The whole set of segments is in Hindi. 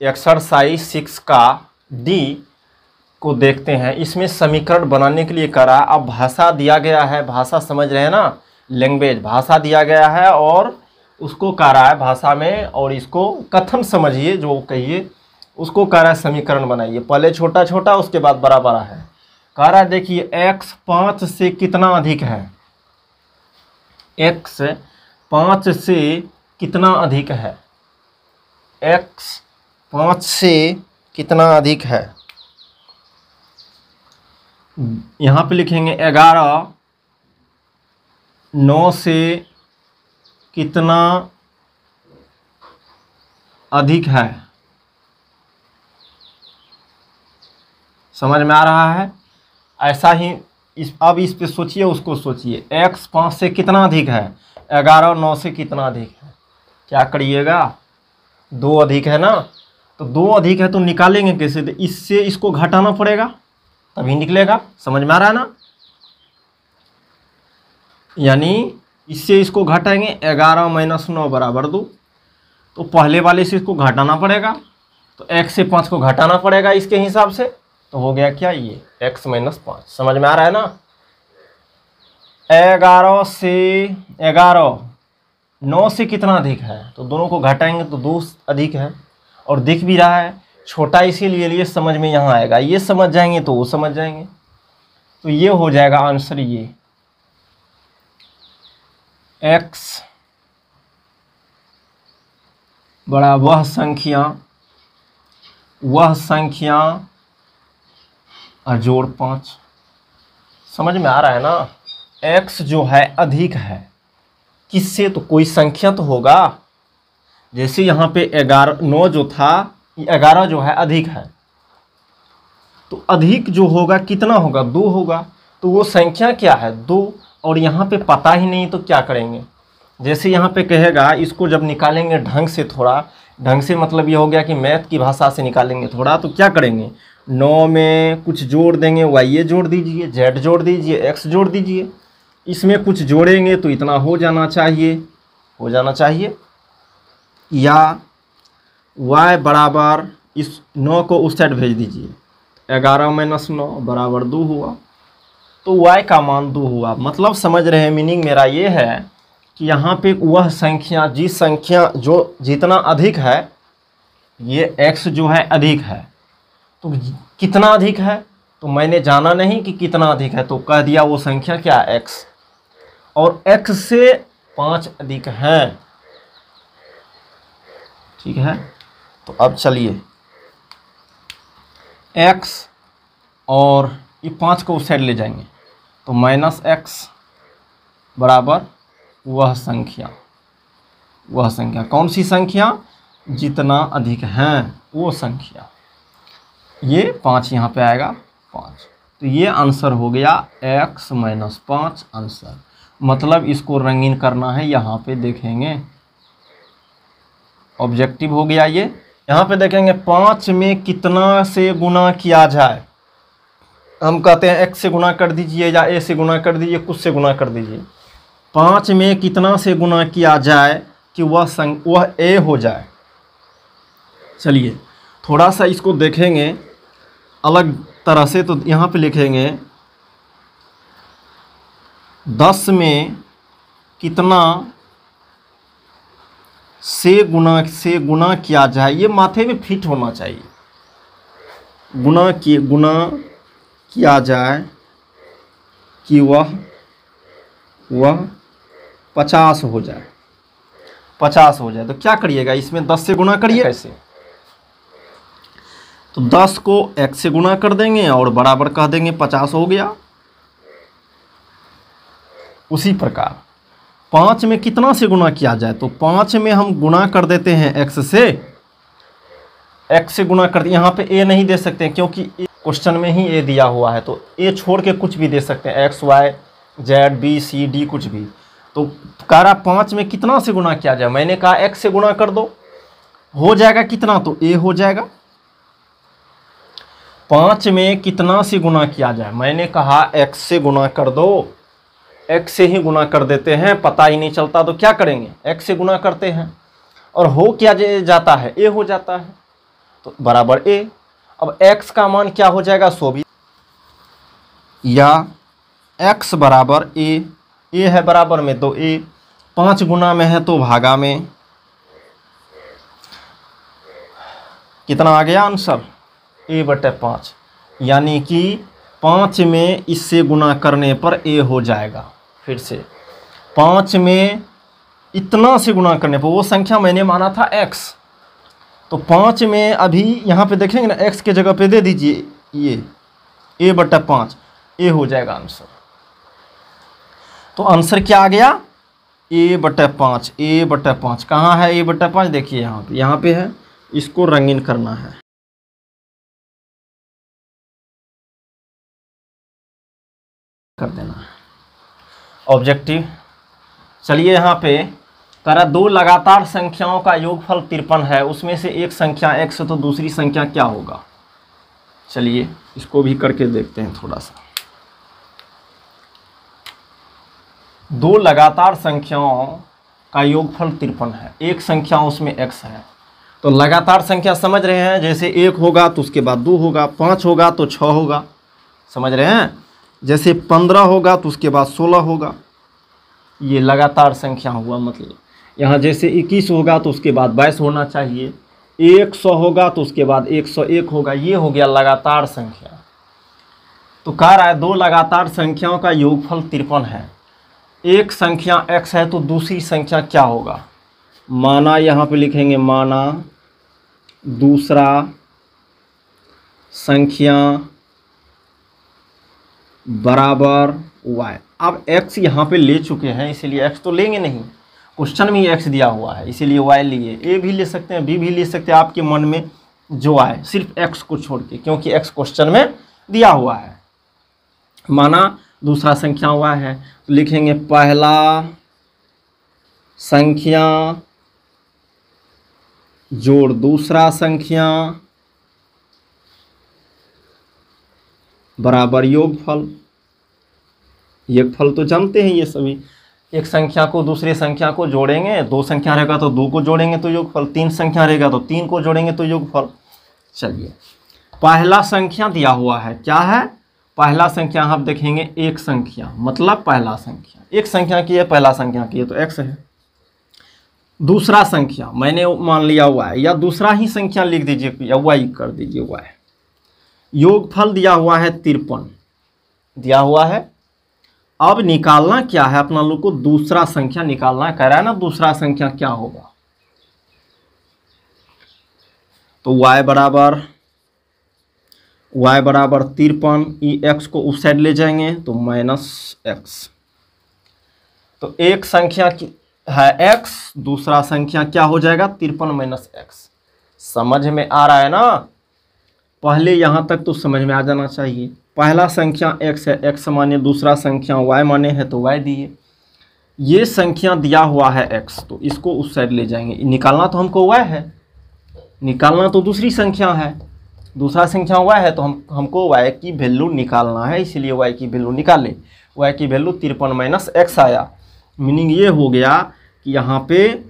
एक्सरसाइज 6 का डी को देखते हैं। इसमें समीकरण बनाने के लिए करा। अब भाषा दिया गया है, भाषा समझ रहे हैं ना, लैंग्वेज भाषा दिया गया है और उसको कह रहा है भाषा में, और इसको कथन समझिए जो कहिए, उसको कह रहा है समीकरण बनाइए। पहले छोटा छोटा उसके बाद बड़ा बड़ा है। कह रहा है देखिए x 5 से कितना अधिक है, x 5 से कितना अधिक है, x 5 से कितना अधिक है। यहाँ पे लिखेंगे 11 9 से कितना अधिक है। समझ में आ रहा है? ऐसा ही अब इस पे सोचिए, उसको सोचिए। x 5 से कितना अधिक है, 11 9 से कितना अधिक है। क्या करिएगा, 2 अधिक है ना, तो 2 अधिक है तो निकालेंगे कैसे? तो इससे इसको घटाना पड़ेगा तभी निकलेगा। समझ में आ रहा है ना? यानी इससे इसको घटाएंगे, 11 - 9 बराबर 2। तो पहले वाले से इसको घटाना पड़ेगा, तो x से 5 को घटाना पड़ेगा इसके हिसाब से। तो हो गया क्या, ये x - 5। समझ में आ रहा है ना? 11 से 11 9 से कितना अधिक है, तो दोनों को घटाएंगे तो 2 अधिक है, और दिख भी रहा है छोटा, इसीलिए लिए समझ में यहाँ आएगा। ये समझ जाएंगे तो वो समझ जाएंगे। तो ये हो जाएगा आंसर। ये x बड़ा वह संख्या और जोड़ 5। समझ में आ रहा है ना? x जो है अधिक है किससे, तो कोई संख्या तो होगा। जैसे यहाँ पे 11 9 जो था, 11 जो है अधिक है, तो अधिक जो होगा कितना होगा, 2 होगा। तो वो संख्या क्या है, 2। और यहाँ पे पता ही नहीं तो क्या करेंगे। जैसे यहाँ पे कहेगा, इसको जब निकालेंगे ढंग से, थोड़ा ढंग से मतलब ये हो गया कि मैथ की भाषा से निकालेंगे थोड़ा, तो क्या करेंगे, 9 में कुछ जोड़ देंगे, y जोड़ दीजिए, z जोड़ दीजिए, x जोड़ दीजिए। इसमें कुछ जोड़ेंगे तो इतना हो जाना चाहिए, या y बराबर इस 9 को उस साइड भेज दीजिए, 11 - 9 बराबर 2 हुआ। तो y का मान 2 हुआ। मतलब समझ रहे हैं, मीनिंग मेरा ये है कि यहाँ पे वह संख्या, जिस संख्या जो जितना अधिक है, ये x जो है अधिक है, तो कितना अधिक है, तो मैंने जाना नहीं कि कितना अधिक है, तो कह दिया वो संख्या क्या है, x। और x से 5 अधिक है। ठीक है, तो अब चलिए x और ये 5 को उस साइड ले जाएंगे, तो -x बराबर वह संख्या कौन सी संख्या, जितना अधिक है वो संख्या। ये 5 यहाँ पे आएगा, 5। तो ये आंसर हो गया x - 5 आंसर। मतलब इसको रंगीन करना है, यहाँ पे देखेंगे ऑब्जेक्टिव हो गया ये। यहाँ पे देखेंगे 5 में कितना से गुना किया जाए। हम कहते हैं x से गुना कर दीजिए, या a से गुना कर दीजिए, कुछ से गुना कर दीजिए। 5 में कितना से गुना किया जाए कि वह a हो जाए। चलिए थोड़ा सा इसको देखेंगे अलग तरह से। तो यहाँ पे लिखेंगे 10 में कितना से गुना किया जाए। ये माथे में फिट होना चाहिए। गुना किया जाए कि वह 50 हो जाए। 50 हो जाए तो क्या करिएगा, इसमें 10 से गुना करिए। कैसे, तो 10 को x से गुना कर देंगे और बराबर कह देंगे 50 हो गया। उसी प्रकार 5 में कितना से गुना किया जाए, तो 5 में हम गुना कर देते हैं x से गुना कर दिए। यहाँ पे a नहीं दे सकते हैं क्योंकि क्वेश्चन में ही a दिया हुआ है, तो a छोड़ के कुछ भी दे सकते हैं, x y z b c d कुछ भी। तो कह रहा 5 में कितना से गुना किया जाए, मैंने कहा x से गुना कर दो, हो जाएगा कितना, तो a हो जाएगा। 5 में कितना से गुना किया जाए, मैंने कहा x से गुना कर दो। x से ही गुना कर देते हैं, पता ही नहीं चलता तो क्या करेंगे, x से गुना करते हैं और हो क्या जाता है, a हो जाता है। तो बराबर a। अब x का मान क्या हो जाएगा 100 भी, या x बराबर a है बराबर में तो a, 5 गुना में है तो भागा में, कितना आ गया आंसर a/5, यानी कि 5 में इससे गुना करने पर a हो जाएगा। फिर से 5 में इतना से गुना करने पर, वो संख्या मैंने माना था x, तो 5 में अभी यहाँ पे देखेंगे ना, x के जगह पे दे दीजिए ये a/5, a हो जाएगा आंसर। तो आंसर क्या आ गया a/5। a/5 कहाँ है a/5? देखिए यहाँ पे है, इसको रंगीन करना है, कर देना है ऑब्जेक्टिव। चलिए यहाँ पे करा, दो लगातार संख्याओं का योगफल 53 है, उसमें से एक संख्या x है तो दूसरी संख्या क्या होगा। चलिए इसको भी करके देखते हैं थोड़ा सा। दो लगातार संख्याओं का योगफल 53 है, एक संख्या उसमें x है। तो लगातार संख्या समझ रहे हैं, जैसे 1 होगा तो उसके बाद 2 होगा, 5 होगा तो 6 होगा, समझ रहे हैं। जैसे 15 होगा तो उसके बाद 16 होगा, ये लगातार संख्या हुआ। मतलब यहाँ जैसे 21 होगा तो उसके बाद 22 होना चाहिए, 100 होगा तो उसके बाद 101 होगा, ये हो गया लगातार संख्या। तो कह रहा है दो लगातार संख्याओं का योगफल 53 है, एक संख्या x है तो दूसरी संख्या क्या होगा। माना यहाँ पे लिखेंगे, माना दूसरा संख्या बराबर y। अब x यहाँ पे ले चुके हैं, इसीलिए x तो लेंगे नहीं, क्वेश्चन में x दिया हुआ है इसीलिए y लिए। a भी ले सकते हैं, b भी ले सकते हैं, आपके मन में जो आए, सिर्फ x को छोड़ के, क्योंकि x क्वेश्चन में दिया हुआ है। माना दूसरा संख्या y है तो लिखेंगे पहला संख्या जोड़ दूसरा संख्या बराबर योगफल। योगफल तो जानते हैं ये सभी, एक संख्या को दूसरे संख्या को जोड़ेंगे, 2 संख्या रहेगा तो 2 को जोड़ेंगे तो योगफल, 3 संख्या रहेगा तो 3 को जोड़ेंगे तो योगफल। चलिए पहला संख्या दिया हुआ है, क्या है पहला संख्या, आप देखेंगे एक संख्या, मतलब पहला संख्या, एक संख्या की है, पहला संख्या की है तो x है। दूसरा संख्या मैंने मान लिया y, या दूसरा ही संख्या लिख दीजिए या y कर दीजिए y। योगफल दिया हुआ है 53 दिया हुआ है। अब निकालना क्या है, अपना लोग को दूसरा संख्या निकालना कह रहा है ना, दूसरा संख्या क्या होगा। तो y बराबर 53, ई x को उस साइड ले जाएंगे तो -x। तो एक संख्या की है x, दूसरा संख्या क्या हो जाएगा 53 -x। समझ में आ रहा है ना, पहले यहाँ तक तो समझ में आ जाना चाहिए। पहला संख्या x है, x माने, दूसरा संख्या y माने है तो y दिए। ये संख्या दिया हुआ है x, तो इसको उस साइड ले जाएंगे। निकालना तो हमको y है, निकालना तो दूसरी संख्या है, दूसरा संख्या y है तो हमको y की वैल्यू निकालना है, इसीलिए y की वैल्यू निकाले। y की वैल्यू 53 -x आया। मीनिंग ये हो गया कि यहाँ पे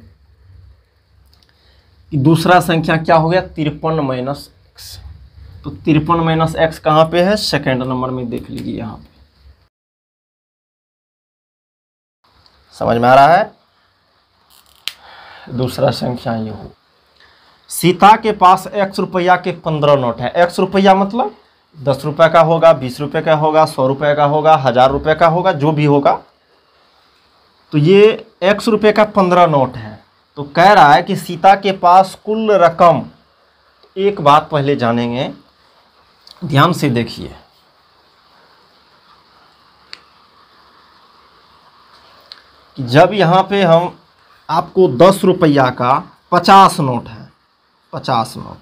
दूसरा संख्या क्या हो गया 53 -x। तो 53 -x कहाँ पे है, सेकेंड नंबर में देख लीजिए यहाँ पे। समझ में आ रहा है। दूसरा संख्या ये हो, सीता के पास x रुपया के 15 नोट है। x रुपया मतलब 10 रुपये का होगा, 20 रुपये का होगा, 100 रुपये का होगा, 1000 रुपये का होगा, जो भी होगा। तो ये x रुपये का 15 नोट है। तो कह रहा है कि सीता के पास कुल रकम, एक बात पहले जानेंगे, ध्यान से देखिए। जब यहाँ पे हम आपको 10 रुपया का 50 नोट है, 50 नोट,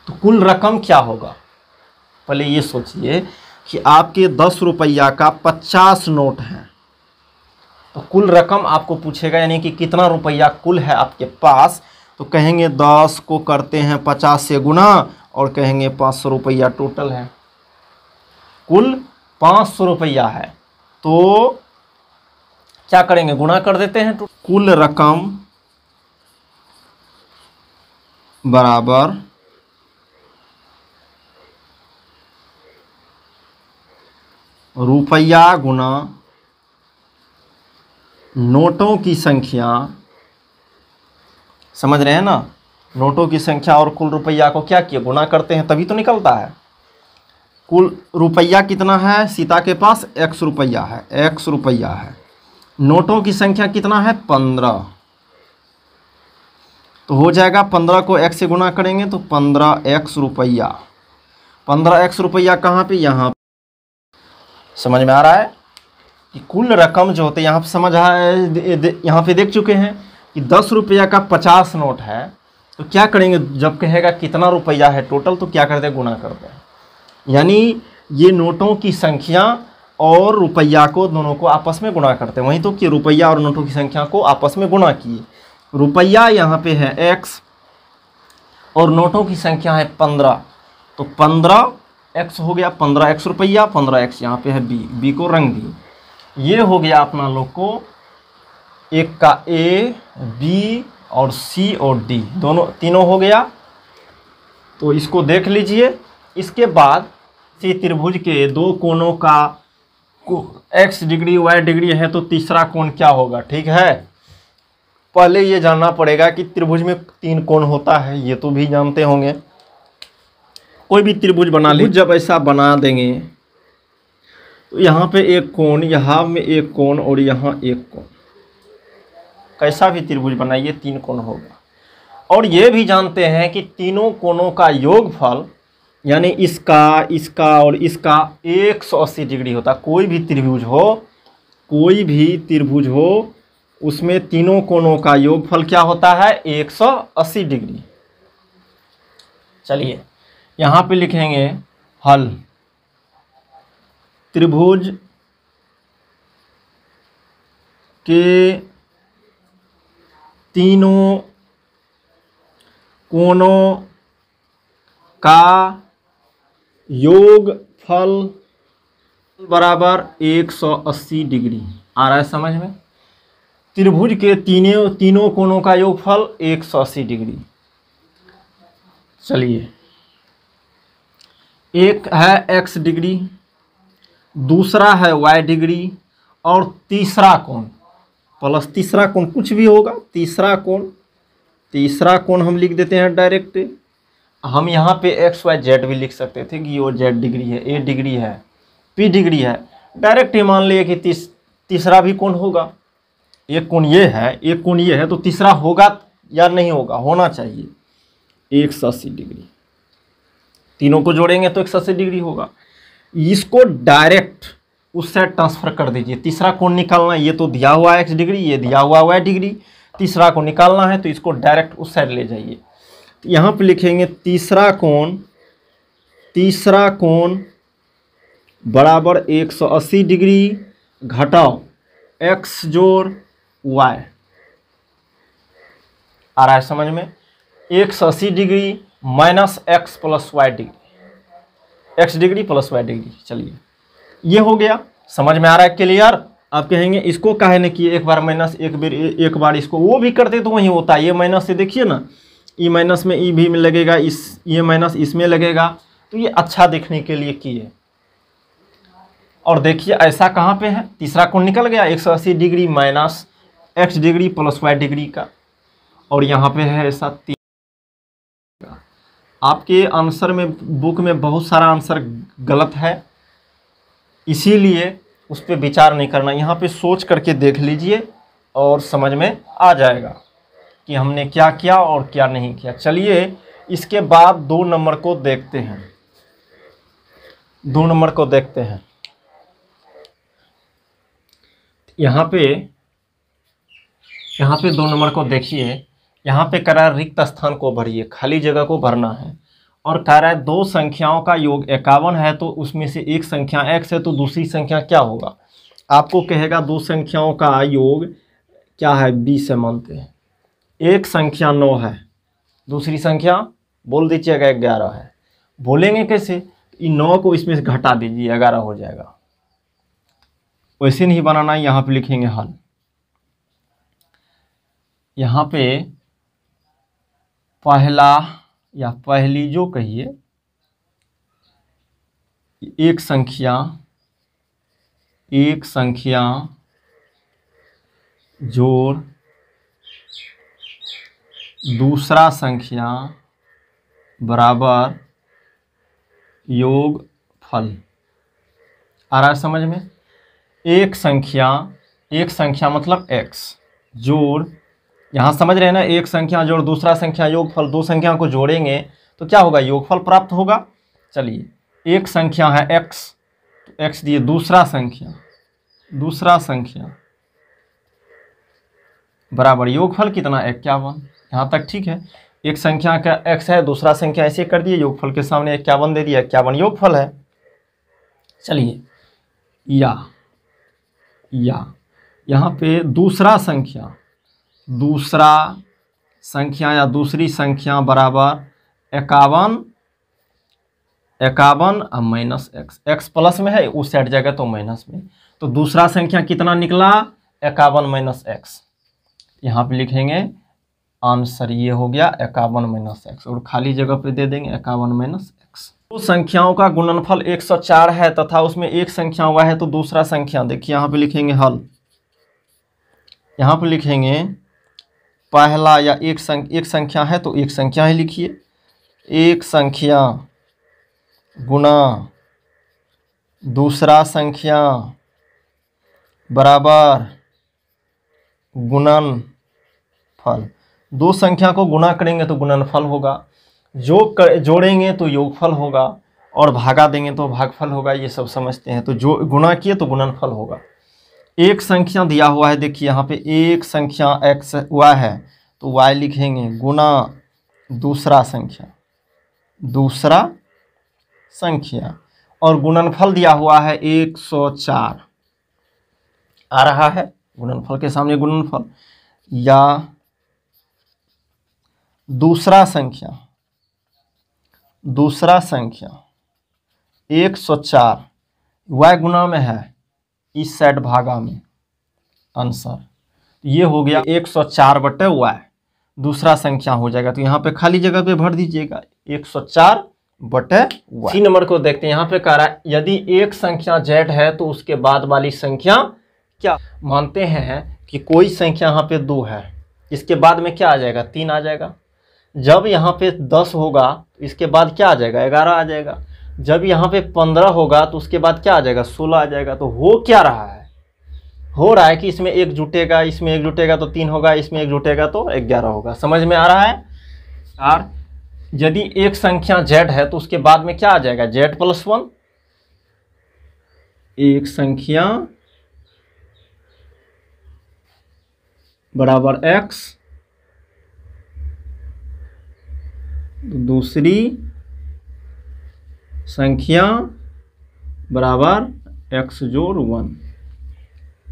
तो कुल रकम क्या होगा। पहले ये सोचिए कि आपके 10 रुपया का 50 नोट है, तो कुल रकम आपको पूछेगा, यानी कि कितना रुपया कुल है आपके पास। तो कहेंगे 10 को करते हैं 50 से गुना और कहेंगे 500 रुपया टोटल है, कुल 500 रुपया है। तो क्या करेंगे, गुना कर देते हैं। तो कुल रकम बराबर रुपया गुना नोटों की संख्या, समझ रहे हैं ना, नोटों की संख्या और कुल रुपया को क्या किया, गुना करते हैं तभी तो निकलता है। कुल रुपया कितना है, सीता के पास x रुपया है, x रुपया है। नोटों की संख्या कितना है, 15। तो हो जाएगा 15 को x से गुना करेंगे तो 15x रुपया। 15x रुपया कहाँ पे, यहाँ पे। समझ में आ रहा है कि कुल रकम जो होते हैं, यहाँ पे समझ यहाँ पे देख चुके हैं कि 10 रुपया का 50 नोट है। तो क्या करेंगे, जब कहेगा कितना रुपया है टोटल, तो क्या करते हैं, गुना करते हैं। यानी ये नोटों की संख्या और रुपया को दोनों को आपस में गुना करते हैं। वहीं तो कि रुपया और नोटों की संख्या को आपस में गुना किए। रुपया यहाँ पे है x और नोटों की संख्या है 15, तो 15x हो गया, 15x रुपया, 15x यहाँ पे है b को रंग दी। ये हो गया अपना लोग को एक का a, b और c और d, दोनों तीनों हो गया। तो इसको देख लीजिए। इसके बाद से त्रिभुज के दो कोणों का x डिग्री y डिग्री है, तो तीसरा कोण क्या होगा, ठीक है। पहले ये जानना पड़ेगा कि त्रिभुज में 3 कोण होता है, ये तो भी जानते होंगे। कोई भी त्रिभुज बना लीजिए, जब ऐसा बना देंगे तो यहाँ पे एक कोण, यहाँ में एक कोण और यहाँ एक कोण, कैसा भी त्रिभुज बनाइए 3 कोण होगा। और ये भी जानते हैं कि तीनों कोणों का योगफल, यानी इसका, इसका और इसका 180 डिग्री होता। कोई भी त्रिभुज हो, उसमें तीनों कोणों का योगफल क्या होता है, 180 डिग्री। चलिए यहाँ पे लिखेंगे हल। त्रिभुज के तीनों कोणों का योगफल बराबर 180 डिग्री। आ रहा है समझ में। त्रिभुज के तीनों कोणों का योगफल 180 डिग्री। चलिए, एक है x डिग्री, दूसरा है y डिग्री और तीसरा कोण प्लस तीसरा कोण, कुछ भी होगा, तीसरा कोण हम लिख देते हैं डायरेक्ट। हम यहाँ पे x y z भी लिख सकते थे कि वो z डिग्री है, a डिग्री है, p डिग्री है। डायरेक्ट ही मान लिए कि तीसरा भी कोण होगा। एक कोण ये है, एक कोण ये है, तो तीसरा होगा या नहीं होगा, होना चाहिए 180 डिग्री। तीनों को जोड़ेंगे तो 180 डिग्री होगा। इसको डायरेक्ट उस साइड ट्रांसफर कर दीजिए। तीसरा कोण निकालना है, ये तो दिया हुआ है x डिग्री, ये दिया हुआ y डिग्री। तीसरा को निकालना है तो इसको डायरेक्ट उस साइड ले जाइए। यहाँ पे लिखेंगे तीसरा कोण बराबर 180 डिग्री घटाओ x जोड़ y। आ रहा है समझ में। 180 degree minus x plus y degree, x degree plus y degree. चलिए ये हो गया, समझ में आ रहा है, क्लियर। आप कहेंगे इसको काहे ने किए, एक बार माइनस, एक बार इसको, वो भी करते तो वही होता है। ये माइनस से देखिए ना, ई माइनस में ई भी में लगेगा, ये माइनस इसमें लगेगा, तो ये अच्छा देखने के लिए किए। और देखिए ऐसा कहाँ पे है, तीसरा कोण निकल गया 180 degree minus x degree plus y degree का, और यहाँ पे है ऐसा। आपके आंसर में, बुक में बहुत सारा आंसर गलत है, इसीलिए उस पर विचार नहीं करना। यहाँ पे सोच करके देख लीजिए और समझ में आ जाएगा कि हमने क्या किया और क्या नहीं किया। चलिए इसके बाद 2 नंबर को देखते हैं। 2 नंबर को देखते हैं। यहाँ पे 2 नंबर को देखिए। यहाँ पे कह रहा है रिक्त स्थान को भरिए, खाली जगह को भरना है। और कह रहा है 2 संख्याओं का योग 51 है, तो उसमें से एक संख्या x है, तो दूसरी संख्या क्या होगा। आपको कहेगा 2 संख्याओं का योग क्या है, 20 है मानते हैं। एक संख्या 9 है, दूसरी संख्या बोल दीजिएगा 11 है। बोलेंगे कैसे, इन 9 को इसमें से घटा दीजिए, 11 हो जाएगा। वैसे नहीं बनाना, यहाँ पे लिखेंगे हल। यहाँ पे पहला या पहली जो कहिए, एक संख्या एक संख्या जोड़ दूसरा संख्या बराबर योगफल। आ रहा है समझ में? एक संख्या मतलब x जोड़, यहाँ समझ रहे हैं ना, एक संख्या जोड़ दूसरा संख्या योगफल, दो संख्या को जोड़ेंगे तो क्या होगा, योगफल प्राप्त होगा। चलिए, एक संख्या है x, तो x दिए, दूसरा संख्या बराबर योगफल कितना, 51। यहाँ तक ठीक है। एक संख्या का x है, दूसरा संख्या ऐसे कर दिए, योगफल के सामने 51 दे दिया, 51 योगफल है। चलिए, या यहाँ पे दूसरा संख्या या दूसरी संख्या बराबर 51 अब माइनस x प्लस में है, उस साइड जाएगा तो माइनस में, तो दूसरा संख्या कितना निकला, 51 माइनस x। यहाँ पे लिखेंगे आंसर ये हो गया 51 माइनस x, और खाली जगह पे दे देंगे 51 माइनस x। दो संख्याओं का गुणनफल 104 है तथा उसमें एक संख्या हुआ है तो दूसरा संख्या, देखिए यहाँ पे लिखेंगे हल, यहाँ पे लिखेंगे पहला, या एक संख्या है तो एक संख्या ही लिखिए, एक संख्या गुना दूसरा संख्या बराबर गुणनफल। दो संख्या को गुणा करेंगे तो गुणनफल होगा, जोड़ेंगे तो योगफल होगा, और भागा देंगे तो भागफल होगा, ये सब समझते हैं। तो जो गुणा किए तो गुणनफल होगा। एक संख्या दिया हुआ है, देखिए यहाँ पे एक संख्या x y है तो y लिखेंगे गुना दूसरा संख्या, और गुणनफल दिया हुआ है 104 आ रहा है, गुणनफल के सामने गुणनफल, या दूसरा संख्या 104 y गुना में है, इस साइड भागा में, आंसर ये हो गया 104 बटे y, दूसरा संख्या हो जाएगा। तो यहाँ पे खाली जगह पे भर दीजिएगा 104 बटे y। 3 नंबर को देखते हैं, यहाँ पे कह रहा है यदि एक संख्या z है तो उसके बाद वाली संख्या क्या। मानते हैं कि कोई संख्या यहाँ पे 2 है, इसके बाद में क्या आ जाएगा, 3 आ जाएगा। जब यहाँ पे 10 होगा इसके बाद क्या आ जाएगा, 11 आ जाएगा। जब यहाँ पे 15 होगा तो उसके बाद क्या आ जाएगा, 16 आ जाएगा। तो हो क्या रहा है, हो रहा है कि इसमें एक जुटेगा, इसमें एक जुटेगा तो 3 होगा, इसमें एक जुटेगा तो 11 होगा। समझ में आ रहा है। और यदि एक संख्या z है तो उसके बाद में क्या आ जाएगा, z प्लस 1। एक संख्या बराबर x, दूसरी संख्या बराबर x जोड़ 1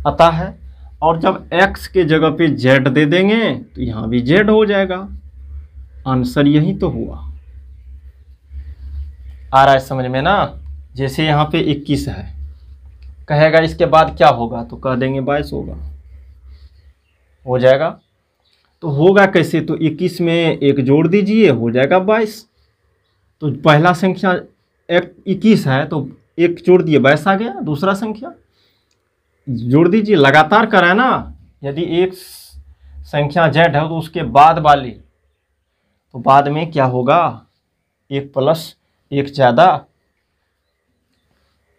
आता है। और जब x के जगह पे z दे देंगे तो यहाँ भी z हो जाएगा। आंसर यही तो हुआ। आ रहा है समझ में ना। जैसे यहाँ पे 21 है, कहेगा इसके बाद क्या होगा, तो कह देंगे 22 होगा, हो जाएगा। तो होगा कैसे, तो 21 में एक जोड़ दीजिए, हो जाएगा 22। तो पहला संख्या 21 है तो एक जोड़ दिए, 22 आ गया। दूसरा संख्या जोड़ दीजिए, लगातार कराए ना। यदि एक संख्या z है तो उसके बाद वाली, तो बाद में क्या होगा, 1 प्लस 1 ज़्यादा।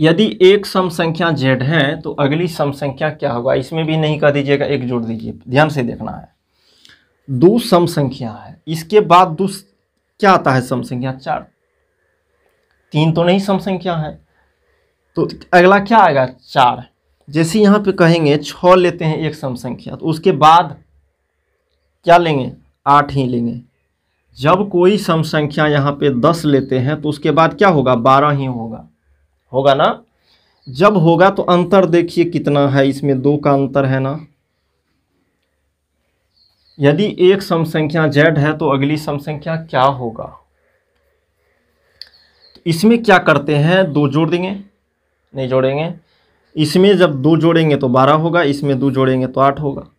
यदि एक सम संख्या z है तो अगली सम संख्या क्या होगा, इसमें भी नहीं कर दीजिएगा, एक जोड़ दीजिए, ध्यान से देखना है। दो सम संख्या है, इसके बाद क्या आता है, सम संख्या 4। 3 तो नहीं सम संख्या है, तो अगला क्या आएगा, 4। जैसे यहाँ पे कहेंगे 6 लेते हैं एक सम संख्या, तो उसके बाद क्या लेंगे, 8 ही लेंगे। जब कोई सम संख्या यहाँ पे 10 लेते हैं तो उसके बाद क्या होगा, 12 ही होगा ना। जब होगा तो अंतर देखिए कितना है, इसमें 2 का अंतर है ना। यदि एक सम संख्या z है तो अगली सम संख्या क्या होगा, तो इसमें क्या करते हैं, 2 जोड़ देंगे, नहीं जोड़ेंगे। इसमें जब 2 जोड़ेंगे तो 12 होगा, इसमें 2 जोड़ेंगे तो 8 होगा।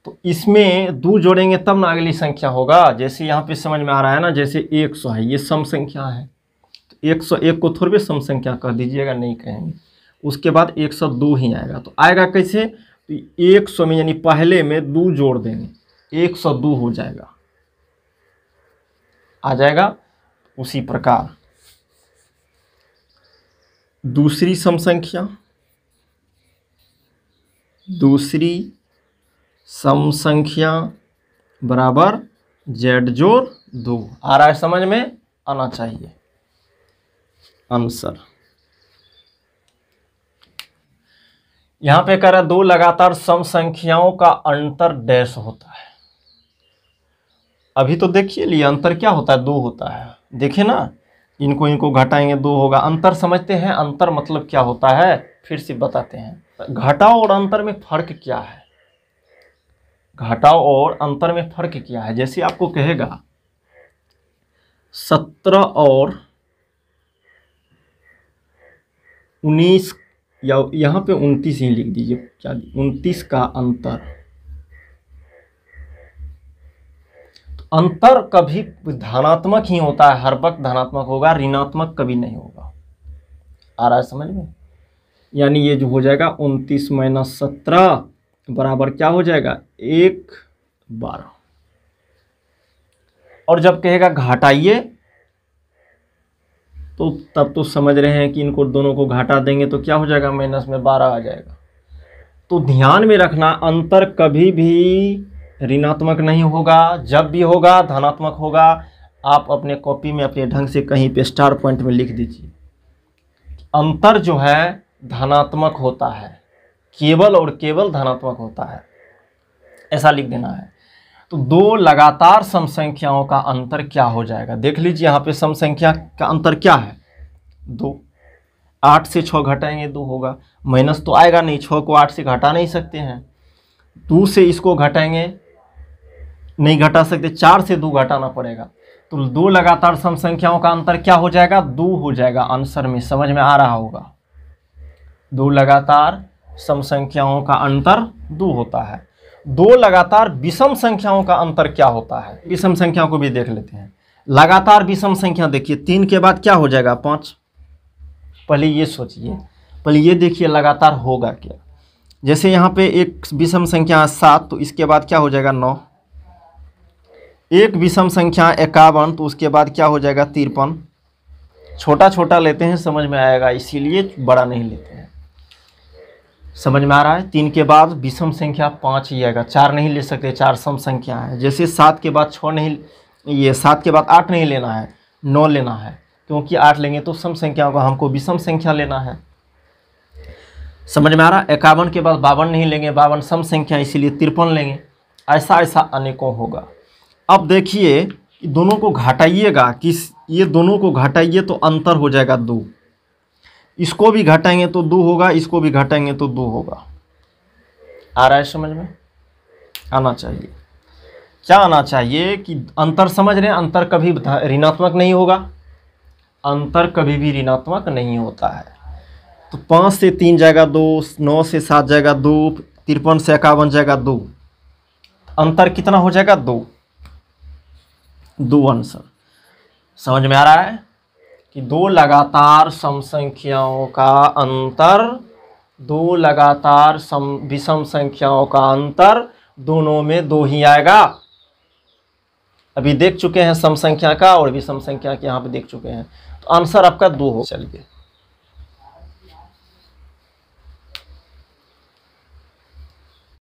तो इसमें 2 जोड़ेंगे तब ना अगली संख्या होगा। जैसे यहाँ पे समझ में आ रहा है ना, जैसे 100 है, ये सम संख्या है, तो 101 को थोड़े सम संख्या कह दीजिएगा, नहीं कहेंगे। उसके बाद 102 ही आएगा। तो आएगा कैसे? तो 100 में यानी पहले में 2 जोड़ देंगे 102 हो जाएगा, आ जाएगा। उसी प्रकार दूसरी सम संख्या बराबर z जोड़ 2। आ रहा है समझ में? आना चाहिए आंसर। यहां पे कह रहा है 2 लगातार सम संख्याओं का अंतर डैश होता है। अभी तो देखिए लिए अंतर क्या होता है? 2 होता है। देखिए ना, इनको घटाएंगे 2 होगा। अंतर समझते हैं? अंतर मतलब क्या होता है फिर से बताते हैं। घटाओ और अंतर में फर्क क्या है? घटाओ और अंतर में फर्क क्या है? जैसे आपको कहेगा 17 और 19, या यहाँ पे 29 ही लिख दीजिए, क्या 29 का अंतर। तो अंतर कभी धनात्मक ही होता है, हर वक्त धनात्मक होगा, ऋणात्मक कभी नहीं होगा। आ रहा है समझ में? यानी ये जो हो जाएगा 29 - 17 बराबर क्या हो जाएगा? 1/12। और जब कहेगा घटाइए तो तब तो समझ रहे हैं कि इनको दोनों को घटा देंगे तो क्या हो जाएगा? माइनस में 12 आ जाएगा। तो ध्यान में रखना, अंतर कभी भी ऋणात्मक नहीं होगा, जब भी होगा धनात्मक होगा। आप अपने कॉपी में अपने ढंग से कहीं पे स्टार पॉइंट में लिख दीजिए, अंतर जो है धनात्मक होता है, केवल और केवल धनात्मक होता है, ऐसा लिख देना है। तो 2 लगातार सम संख्याओं का अंतर क्या हो जाएगा? देख लीजिए यहाँ पे सम संख्या का अंतर क्या है? 2। 8 से 6 घटाएंगे 2 होगा, माइनस तो आएगा नहीं, 6 को 8 से घटा नहीं सकते हैं। 2 से इसको घटाएंगे, नहीं घटा सकते, 4 से 2 घटाना पड़ेगा। तो 2 लगातार सम संख्याओं का अंतर क्या हो जाएगा? 2 हो जाएगा आंसर में। समझ में आ रहा होगा? 2 लगातार सम संख्याओं का अंतर 2 होता है। 2 लगातार विषम संख्याओं का अंतर क्या होता है? विषम संख्याओं को भी देख लेते हैं। लगातार विषम संख्या देखिए, 3 के बाद क्या हो जाएगा? 5। पहले ये सोचिए, पहले ये देखिए लगातार होगा क्या। जैसे यहाँ पे एक विषम संख्या है 7, तो इसके बाद क्या हो जाएगा? 9। एक विषम संख्या 51, तो उसके बाद क्या हो जाएगा? 53। छोटा छोटा लेते हैं, समझ में आएगा, इसीलिए बड़ा नहीं लेते हैं। समझ में आ रहा है? 3 के बाद विषम संख्या 5 ही आएगा, 4 नहीं ले सकते, 4 सम संख्या है। जैसे 7 के बाद 6 नहीं, ये 7 के बाद 8 नहीं लेना है, 9 लेना है, क्योंकि 8 लेंगे तो सम संख्या को हमको विषम संख्या लेना है। समझ में आ रहा है? 51 के बाद 52 नहीं लेंगे, 52 सम संख्या, इसीलिए 53 लेंगे। ऐसा ऐसा अनेकों होगा। अब देखिए दोनों को घटाइएगा, किस ये दोनों को घटाइए तो अंतर हो जाएगा 2। इसको भी घटाएंगे तो 2 होगा, इसको भी घटाएंगे तो 2 होगा। आ रहा है समझ में? आना चाहिए। क्या आना चाहिए कि अंतर समझ रहे हैं, अंतर कभी ऋणात्मक नहीं होगा, अंतर कभी भी ऋणात्मक नहीं होता है। तो 5 से 3 जाएगा 2, 9 से 7 जाएगा 2, 53 से 51 जाएगा 2। अंतर कितना हो जाएगा? 2 आंसर। समझ में आ रहा है कि 2 लगातार सम संख्याओं का अंतर, 2 लगातार विषम संख्याओं का अंतर, दोनों में 2 ही आएगा। अभी देख चुके हैं सम संख्या का और विषम संख्या के, यहाँ पे देख चुके हैं। तो आंसर आपका 2 हो। चलिए